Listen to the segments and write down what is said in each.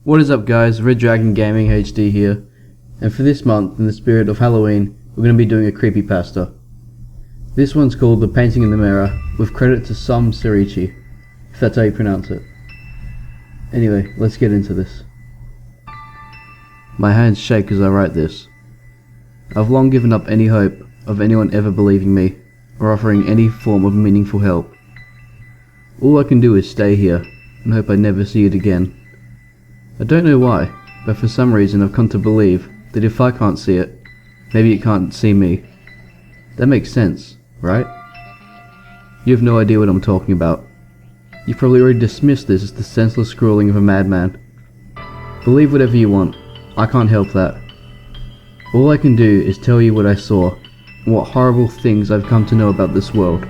What is up guys, Red Dragon Gaming HD here, and for this month, in the spirit of Halloween, we're going to be doing a creepypasta. This one's called The Painting in the Mirror, with credit to some Sirichi, if that's how you pronounce it. Anyway, let's get into this. My hands shake as I write this. I've long given up any hope of anyone ever believing me, or offering any form of meaningful help. All I can do is stay here, and hope I never see it again. I don't know why, but for some reason I've come to believe that if I can't see it, maybe it can't see me. That makes sense, right? You have no idea what I'm talking about. You've probably already dismissed this as the senseless scrawling of a madman. Believe whatever you want, I can't help that. All I can do is tell you what I saw, and what horrible things I've come to know about this world.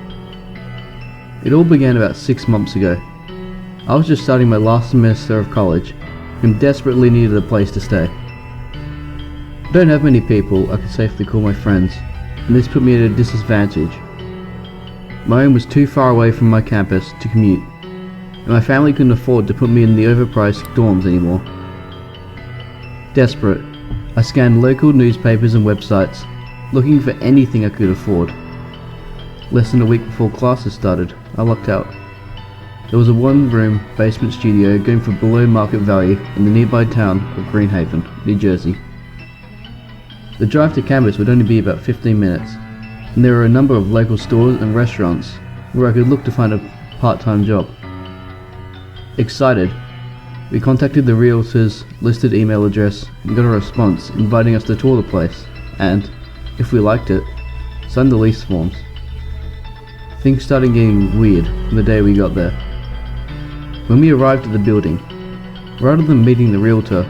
It all began about 6 months ago. I was just starting my last semester of college, and desperately needed a place to stay. I don't have many people I can safely call my friends, and this put me at a disadvantage. My home was too far away from my campus to commute, and my family couldn't afford to put me in the overpriced dorms anymore. Desperate, I scanned local newspapers and websites, looking for anything I could afford. Less than a week before classes started, I lucked out. There was a one-room basement studio going for below market value in the nearby town of Greenhaven, New Jersey. The drive to campus would only be about 15 minutes, and there were a number of local stores and restaurants where I could look to find a part-time job. Excited, we contacted the realtor's listed email address and got a response inviting us to tour the place and, if we liked it, signed the lease forms. Things started getting weird from the day we got there. When we arrived at the building, rather than meeting the realtor,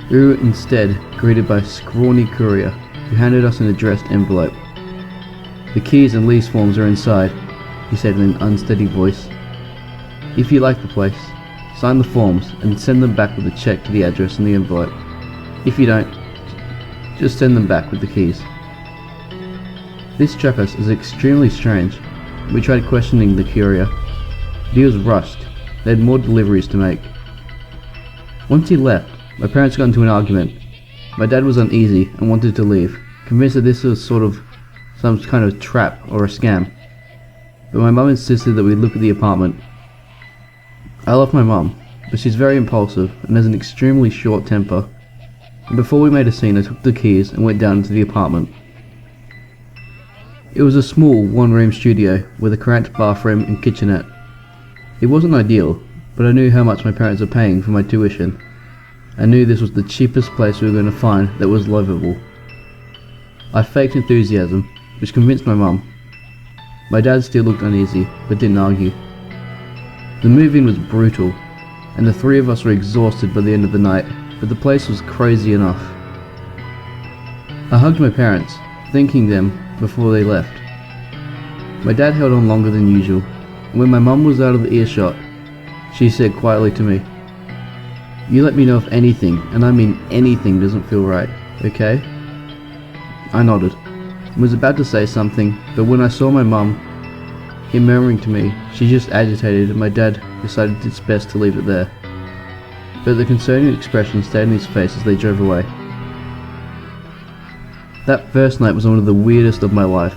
we were instead greeted by a scrawny courier who handed us an addressed envelope. "The keys and lease forms are inside," he said in an unsteady voice. "If you like the place, sign the forms and send them back with a check to the address in the envelope. If you don't, just send them back with the keys." This struck us as extremely strange. We tried questioning the courier, but he was rushed. They had more deliveries to make. Once he left, my parents got into an argument. My dad was uneasy and wanted to leave, convinced that this was some kind of trap or a scam. But my mum insisted that we look at the apartment. I love my mum, but she's very impulsive and has an extremely short temper. And before we made a scene, I took the keys and went down into the apartment. It was a small one-room studio with a cramped bathroom and kitchenette. It wasn't ideal, but I knew how much my parents were paying for my tuition. I knew this was the cheapest place we were going to find that was livable. I faked enthusiasm, which convinced my mum. My dad still looked uneasy, but didn't argue. The move-in was brutal, and the three of us were exhausted by the end of the night, but the place was crazy enough. I hugged my parents, thanking them before they left. My dad held on longer than usual. When my mum was out of the earshot, she said quietly to me, "You let me know if anything, and I mean anything, doesn't feel right, okay?" I nodded, and was about to say something, but when I saw my mum, him murmuring to me, she just agitated and my dad decided it's best to leave it there. But the concerning expression stayed on his face as they drove away. That first night was one of the weirdest of my life.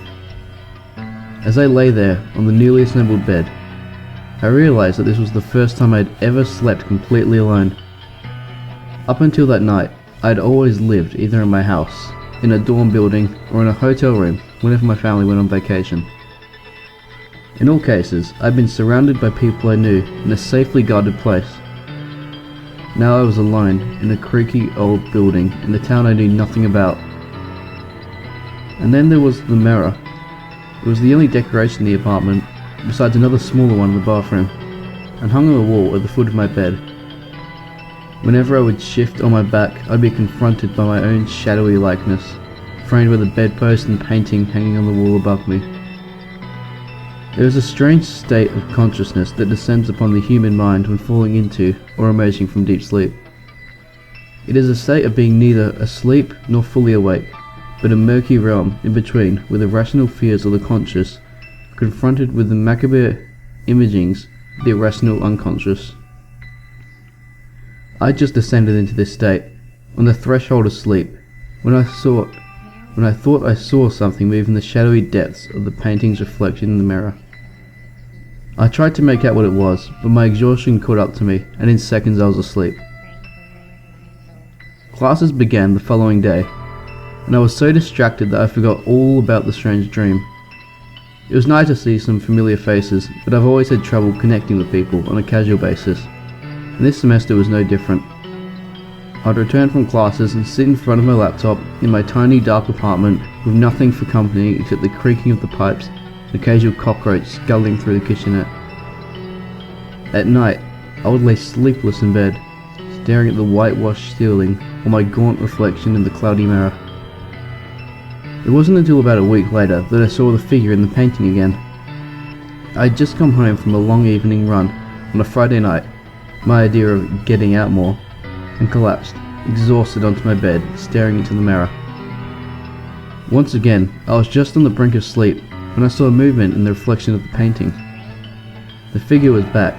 As I lay there on the newly assembled bed, I realized that this was the first time I had ever slept completely alone. Up until that night, I had always lived either in my house, in a dorm building, or in a hotel room whenever my family went on vacation. In all cases, I'd been surrounded by people I knew in a safely guarded place. Now I was alone in a creaky old building in a town I knew nothing about. And then there was the mirror. It was the only decoration in the apartment, besides another smaller one in the bathroom, and hung on the wall at the foot of my bed. Whenever I would shift on my back, I'd be confronted by my own shadowy likeness, framed by the bedpost and painting hanging on the wall above me. There is a strange state of consciousness that descends upon the human mind when falling into or emerging from deep sleep. It is a state of being neither asleep nor fully awake, but a murky realm in between where the rational fears of the conscious are confronted with the macabre imagings of the irrational unconscious. I just descended into this state, on the threshold of sleep, when I thought I saw something move in the shadowy depths of the painting's reflection in the mirror. I tried to make out what it was, but my exhaustion caught up to me, and in seconds I was asleep. Classes began the following day, and I was so distracted that I forgot all about the strange dream. It was nice to see some familiar faces, but I've always had trouble connecting with people on a casual basis, and this semester was no different. I'd return from classes and sit in front of my laptop in my tiny dark apartment with nothing for company except the creaking of the pipes and occasional cockroach scuttling through the kitchenette. At night, I would lay sleepless in bed, staring at the whitewashed ceiling or my gaunt reflection in the cloudy mirror. It wasn't until about a week later that I saw the figure in the painting again. I had just come home from a long evening run on a Friday night, my idea of getting out more, and collapsed, exhausted onto my bed, staring into the mirror. Once again, I was just on the brink of sleep when I saw a movement in the reflection of the painting. The figure was back,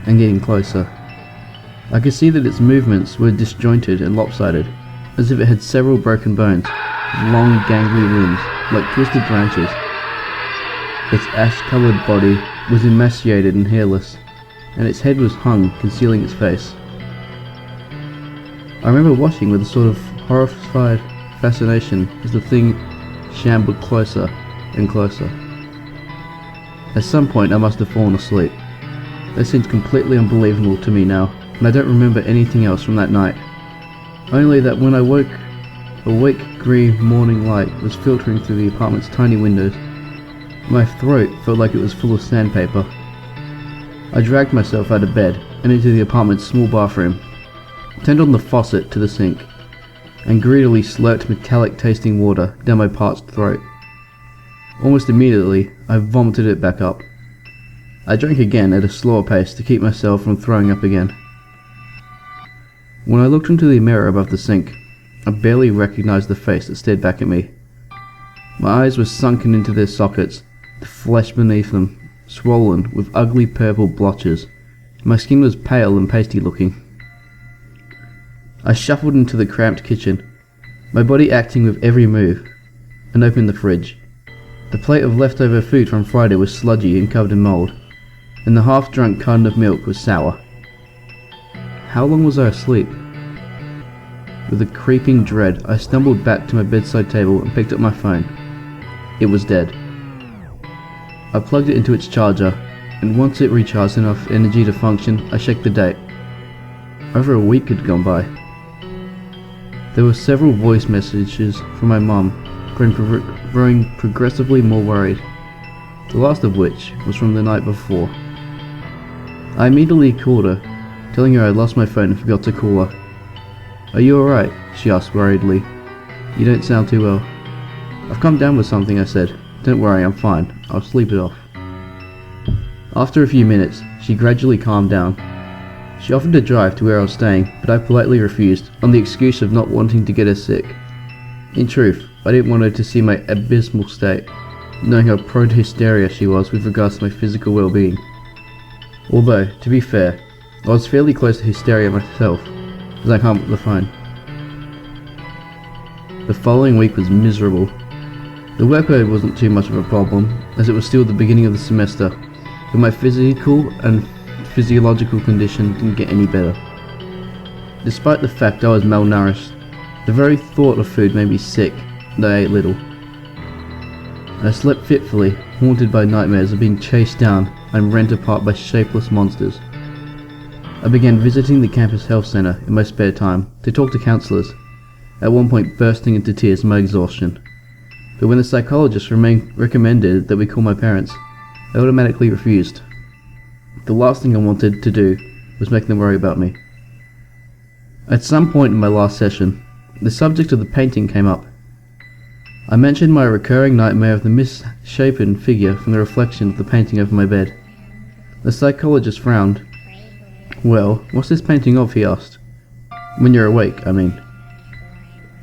and getting closer. I could see that its movements were disjointed and lopsided, as if it had several broken bones, with long gangly limbs, like twisted branches. Its ash-coloured body was emaciated and hairless, and its head was hung, concealing its face. I remember watching with a sort of horrified fascination as the thing shambled closer and closer. At some point I must have fallen asleep. That seems completely unbelievable to me now, and I don't remember anything else from that night. Only that when I woke, a weak green morning light was filtering through the apartment's tiny windows. My throat felt like it was full of sandpaper. I dragged myself out of bed and into the apartment's small bathroom, turned on the faucet to the sink, and greedily slurped metallic tasting water down my parched throat. Almost immediately, I vomited it back up. I drank again at a slower pace to keep myself from throwing up again. When I looked into the mirror above the sink, I barely recognized the face that stared back at me. My eyes were sunken into their sockets, the flesh beneath them swollen with ugly purple blotches. My skin was pale and pasty looking. I shuffled into the cramped kitchen, my body acting with every move, and opened the fridge. The plate of leftover food from Friday was sludgy and covered in mould, and the half-drunk carton of milk was sour. How long was I asleep? With a creeping dread, I stumbled back to my bedside table and picked up my phone. It was dead. I plugged it into its charger, and once it recharged enough energy to function, I checked the date. Over a week had gone by. There were several voice messages from my mum, growing progressively more worried, the last of which was from the night before. I immediately called her, telling her I lost my phone and forgot to call her. "Are you alright?" she asked worriedly. "You don't sound too well." "I've come down with something," I said. "Don't worry, I'm fine. I'll sleep it off." After a few minutes, she gradually calmed down. She offered to drive to where I was staying, but I politely refused, on the excuse of not wanting to get her sick. In truth, I didn't want her to see my abysmal state, knowing how prone to hysteria she was with regards to my physical well-being. Although, to be fair, I was fairly close to hysteria myself, as I hung up the phone. The following week was miserable. The workload wasn't too much of a problem, as it was still the beginning of the semester, but my physical and physiological condition didn't get any better. Despite the fact I was malnourished, the very thought of food made me sick, and I ate little. I slept fitfully, haunted by nightmares of being chased down and rent apart by shapeless monsters. I began visiting the campus health center in my spare time to talk to counselors, at one point bursting into tears in my exhaustion. But when the psychologist recommended that we call my parents, I automatically refused. The last thing I wanted to do was make them worry about me. At some point in my last session, the subject of the painting came up. I mentioned my recurring nightmare of the misshapen figure from the reflection of the painting over my bed. The psychologist frowned. "Well, what's this painting of?" he asked. "When you're awake, I mean."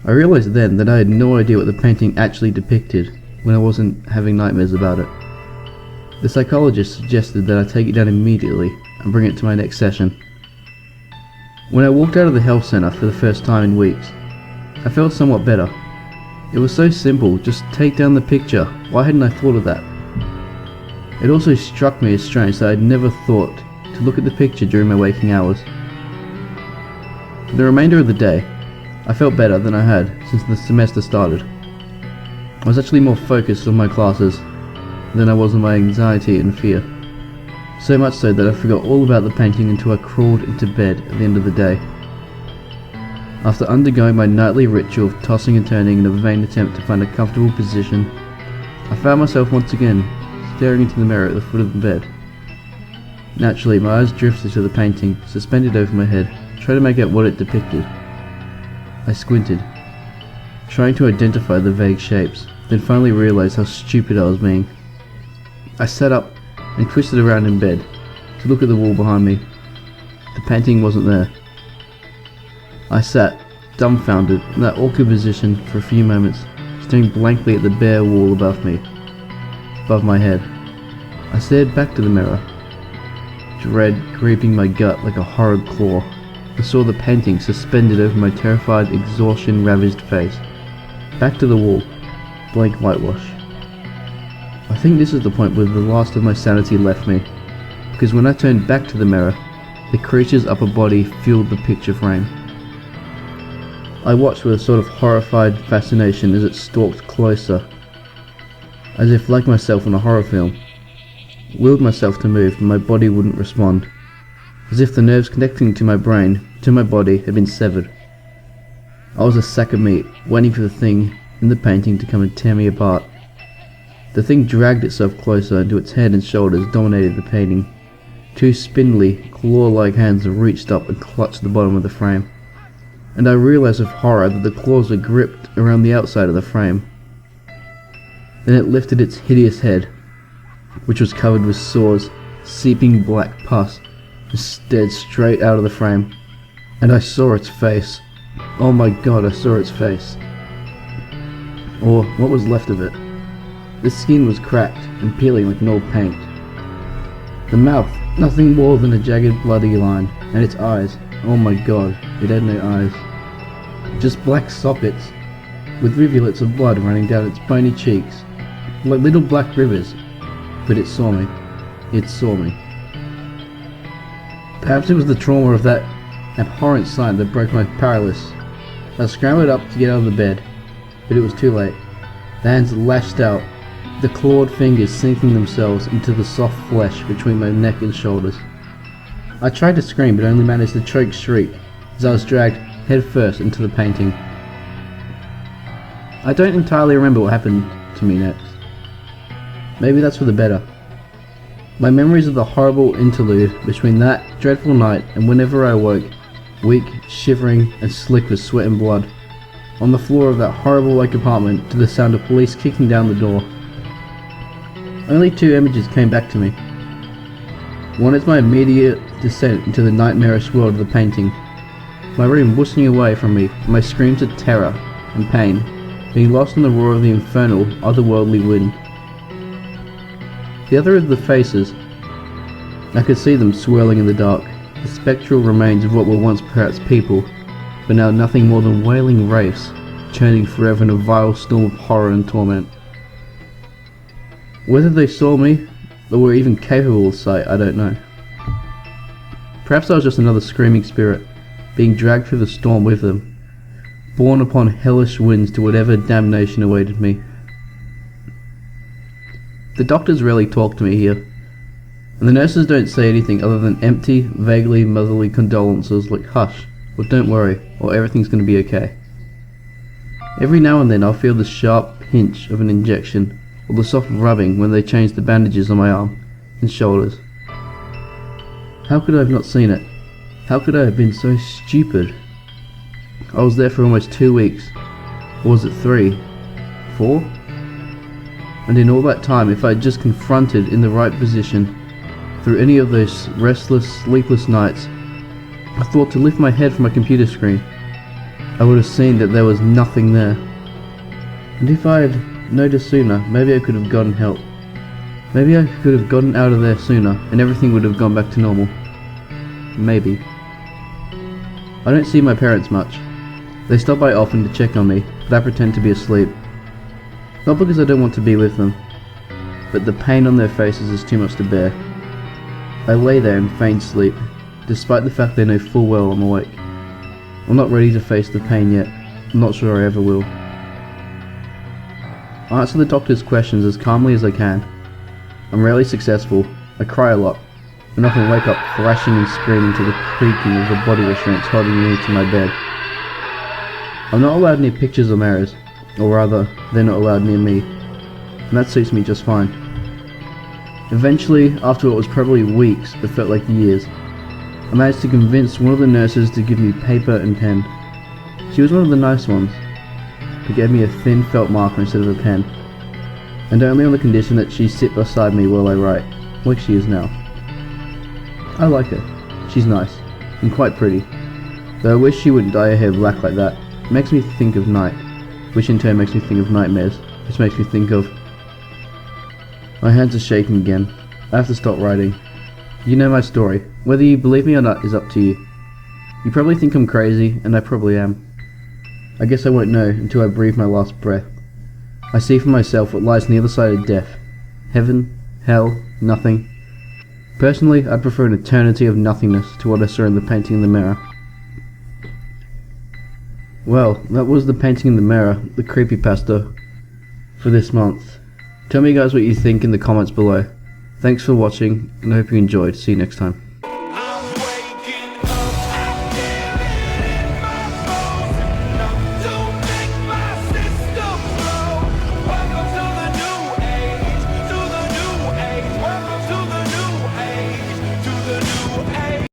I realized then that I had no idea what the painting actually depicted when I wasn't having nightmares about it. The psychologist suggested that I take it down immediately and bring it to my next session. When I walked out of the health center for the first time in weeks, I felt somewhat better. It was so simple, just take down the picture. Why hadn't I thought of that? It also struck me as strange that I'd never thought to look at the picture during my waking hours. For the remainder of the day, I felt better than I had since the semester started. I was actually more focused on my classes than I was on my anxiety and fear. So much so that I forgot all about the painting until I crawled into bed at the end of the day. After undergoing my nightly ritual of tossing and turning in a vain attempt to find a comfortable position, I found myself once again staring into the mirror at the foot of the bed. Naturally, my eyes drifted to the painting suspended over my head, trying to make out what it depicted. I squinted, trying to identify the vague shapes, then finally realized how stupid I was being. I sat up and twisted around in bed to look at the wall behind me. The painting wasn't there. I sat, dumbfounded, in that awkward position for a few moments, staring blankly at the bare wall above me, above my head. I stared back to the mirror, dread creeping my gut like a horrid claw. I saw the painting suspended over my terrified, exhaustion-ravaged face. Back to the wall, blank whitewash. I think this is the point where the last of my sanity left me, because when I turned back to the mirror, the creature's upper body filled the picture frame. I watched with a sort of horrified fascination as it stalked closer, as if, like myself in a horror film, willed myself to move but my body wouldn't respond, as if the nerves connecting to my brain, to my body, had been severed. I was a sack of meat, waiting for the thing in the painting to come and tear me apart. The thing dragged itself closer until its head and shoulders dominated the painting. Two spindly, claw-like hands reached up and clutched the bottom of the frame, and I realized with horror that the claws were gripped around the outside of the frame. Then it lifted its hideous head, which was covered with sores, seeping black pus, and stared straight out of the frame. And I saw its face. Oh my god, I saw its face. Or what was left of it. The skin was cracked and peeling like an old paint. The mouth, nothing more than a jagged bloody line, and its eyes, oh my god, it had no eyes. Just black sockets, with rivulets of blood running down its bony cheeks, like little black rivers. But it saw me. It saw me. Perhaps it was the trauma of that abhorrent sight that broke my paralysis. I scrambled up to get out of the bed, but it was too late. The hands lashed out, the clawed fingers sinking themselves into the soft flesh between my neck and shoulders. I tried to scream but only managed to choke shriek as I was dragged headfirst into the painting. I don't entirely remember what happened to me next. Maybe that's for the better. My memories of the horrible interlude between that dreadful night and whenever I awoke, weak, shivering, and slick with sweat and blood, on the floor of that horrible-like apartment to the sound of police kicking down the door. Only two images came back to me. One is my immediate descent into the nightmarish world of the painting, my room whooshing away from me, and my screams of terror and pain, being lost in the roar of the infernal, otherworldly wind. The other is the faces. I could see them swirling in the dark, the spectral remains of what were once perhaps people, but now nothing more than wailing wraiths, churning forever in a vile storm of horror and torment. Whether they saw me, or were even capable of sight, I don't know. Perhaps I was just another screaming spirit, being dragged through the storm with them, borne upon hellish winds to whatever damnation awaited me. The doctors rarely talk to me here, and the nurses don't say anything other than empty, vaguely motherly condolences like hush, or don't worry, or everything's going to be okay. Every now and then I'll feel the sharp pinch of an injection, or the soft rubbing when they change the bandages on my arm and shoulders. How could I have not seen it? How could I have been so stupid? I was there for almost 2 weeks, or was it 3? 4? And in all that time, if I had just confronted in the right position, through any of those restless, sleepless nights, I thought to lift my head from my computer screen, I would have seen that there was nothing there. And if I had noticed sooner, maybe I could have gotten help. Maybe I could have gotten out of there sooner, and everything would have gone back to normal. Maybe. I don't see my parents much. They stop by often to check on me, but I pretend to be asleep. Not because I don't want to be with them, but the pain on their faces is too much to bear. I lay there in feigned sleep, despite the fact they know full well I'm awake. I'm not ready to face the pain yet. I'm not sure I ever will. I answer the doctor's questions as calmly as I can. I'm rarely successful. I cry a lot, and often wake up thrashing and screaming to the creaking of the body restraints holding me to my bed. I'm not allowed near pictures or mirrors, or rather, they're not allowed near me, and that suits me just fine. Eventually, after what was probably weeks but felt like years, I managed to convince one of the nurses to give me paper and pen. She was one of the nice ones, but gave me a thin felt marker instead of a pen, and only on the condition that she sit beside me while I write, like she is now. I like her. She's nice, and quite pretty, though I wish she wouldn't dye her hair black like that. It makes me think of night, which in turn makes me think of nightmares, which makes me think of... My hands are shaking again. I have to stop writing. You know my story. Whether you believe me or not is up to you. You probably think I'm crazy, and I probably am. I guess I won't know until I breathe my last breath. I see for myself what lies on the other side of death. Heaven, hell, nothing. Personally, I'd prefer an eternity of nothingness to what I saw in the painting in the mirror. Well, that was the painting in the mirror, the creepypasta, for this month. Tell me guys what you think in the comments below. Thanks for watching, and I hope you enjoyed. See you next time.